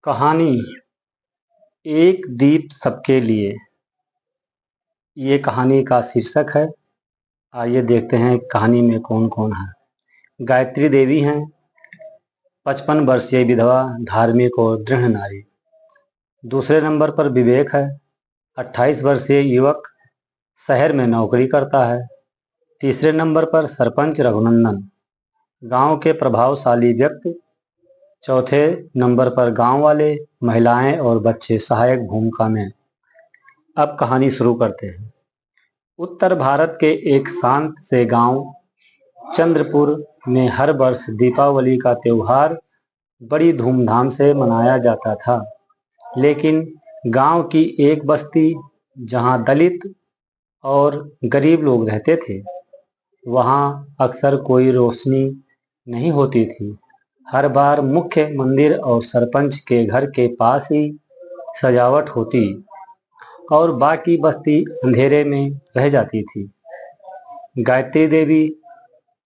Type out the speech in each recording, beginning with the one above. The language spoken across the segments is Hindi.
कहानी एक दीप सबके लिए। ये कहानी का शीर्षक है। आइए देखते हैं कहानी में कौन कौन है। गायत्री देवी हैं, 55 वर्षीय विधवा, धार्मिक और दृढ़ नारी। दूसरे नंबर पर विवेक है, 28 वर्षीय युवक, शहर में नौकरी करता है। तीसरे नंबर पर सरपंच रघुनंदन, गांव के प्रभावशाली व्यक्ति। चौथे नंबर पर गांव वाले, महिलाएं और बच्चे सहायक भूमिका में। अब कहानी शुरू करते हैं। उत्तर भारत के एक शांत से गांव चंद्रपुर में हर वर्ष दीपावली का त्योहार बड़ी धूमधाम से मनाया जाता था। लेकिन गांव की एक बस्ती जहां दलित और गरीब लोग रहते थे, वहां अक्सर कोई रोशनी नहीं होती थी। हर बार मुख्य मंदिर और सरपंच के घर के पास ही सजावट होती और बाकी बस्ती अंधेरे में रह जाती थी। गायत्री देवी,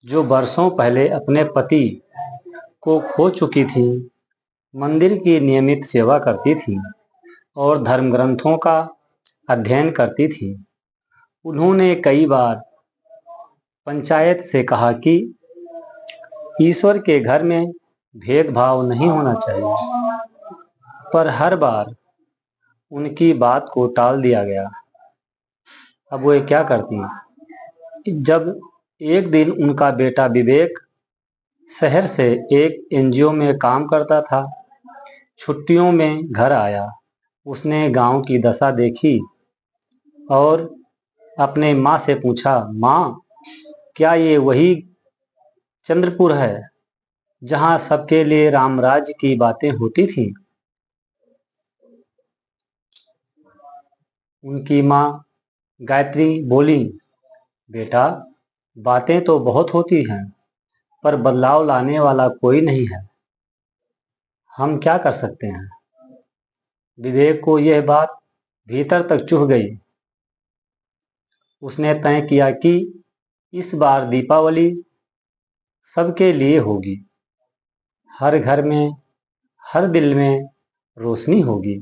जो वर्षों पहले अपने पति को खो चुकी थी, मंदिर की नियमित सेवा करती थी और धर्म ग्रंथों का अध्ययन करती थी। उन्होंने कई बार पंचायत से कहा कि ईश्वर के घर में भेदभाव नहीं होना चाहिए, पर हर बार उनकी बात को टाल दिया गया। अब वो क्या करती हैं? जब एक दिन उनका बेटा विवेक शहर से एक एनजीओ में काम करता था, छुट्टियों में घर आया। उसने गांव की दशा देखी और अपने माँ से पूछा, माँ, क्या ये वही चंद्रपुर है जहां सबके लिए राम राज्य की बातें होती थी? उनकी माँ गायत्री बोली, बेटा, बातें तो बहुत होती हैं, पर बदलाव लाने वाला कोई नहीं है। हम क्या कर सकते हैं? विवेक को यह बात भीतर तक चुभ गई। उसने तय किया कि इस बार दीपावली सबके लिए होगी। हर घर में, हर दिल में रोशनी होगी।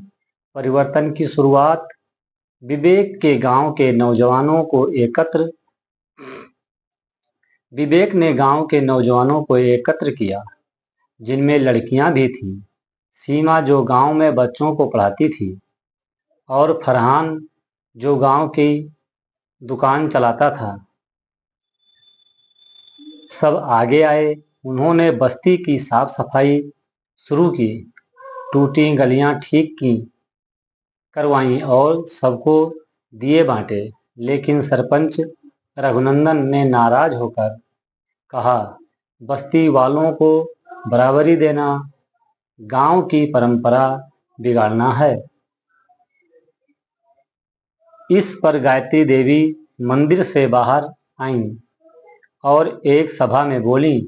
परिवर्तन की शुरुआत विवेक के गांव के नौजवानों को एकत्र विवेक ने गांव के नौजवानों को एकत्र किया, जिनमें लड़कियां भी थीं। सीमा, जो गांव में बच्चों को पढ़ाती थी, और फरहान, जो गांव की दुकान चलाता था, सब आगे आए। उन्होंने बस्ती की साफ सफाई शुरू की, टूटी गलियां ठीक की करवाईं और सबको दिए बांटे। लेकिन सरपंच रघुनंदन ने नाराज होकर कहा, बस्ती वालों को बराबरी देना गांव की परंपरा बिगाड़ना है। इस पर गायत्री देवी मंदिर से बाहर आईं और एक सभा में बोली,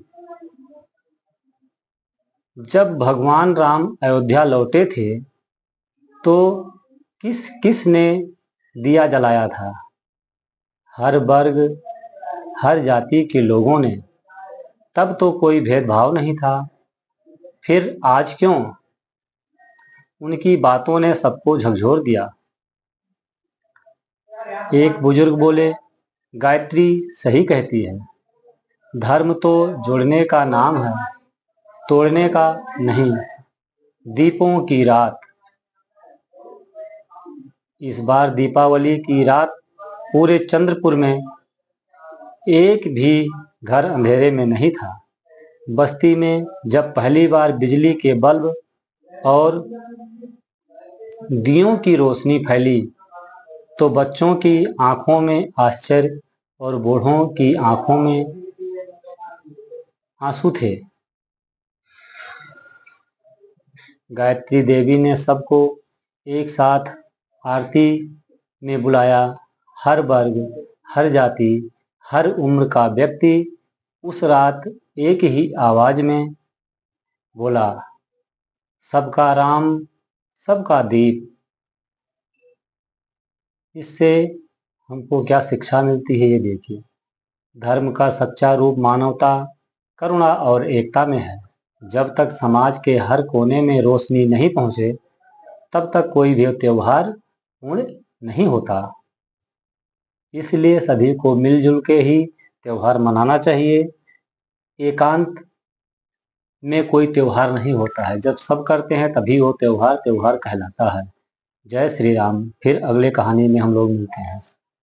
जब भगवान राम अयोध्या लौटे थे तो किस किस ने दिया जलाया था? हर वर्ग, हर जाति के लोगों ने। तब तो कोई भेदभाव नहीं था, फिर आज क्यों? उनकी बातों ने सबको झकझोर दिया। एक बुजुर्ग बोले, गायत्री सही कहती है। धर्म तो जोड़ने का नाम है, तोड़ने का नहीं। दीपों की रात। इस बार दीपावली की रात पूरे चंद्रपुर में एक भी घर अंधेरे में नहीं था। बस्ती में जब पहली बार बिजली के बल्ब और दियों की रोशनी फैली, तो बच्चों की आंखों में आश्चर्य और बूढ़ों की आंखों में आंसू थे। गायत्री देवी ने सबको एक साथ आरती में बुलाया। हर वर्ग, हर जाति, हर उम्र का व्यक्ति उस रात एक ही आवाज में बोला, सबका राम, सबका दीप। इससे हमको क्या शिक्षा मिलती है, ये देखिए। धर्म का सच्चा रूप मानवता, करुणा और एकता में है, जब तक समाज के हर कोने में रोशनी नहीं पहुंचे तब तक कोई भी त्योहार पूर्ण नहीं होता। इसलिए सभी को मिलजुल के ही त्योहार मनाना चाहिए। एकांत में कोई त्योहार नहीं होता है, जब सब करते हैं तभी वो त्योहार त्योहार कहलाता है। जय श्री राम। फिर अगले कहानी में हम लोग मिलते हैं।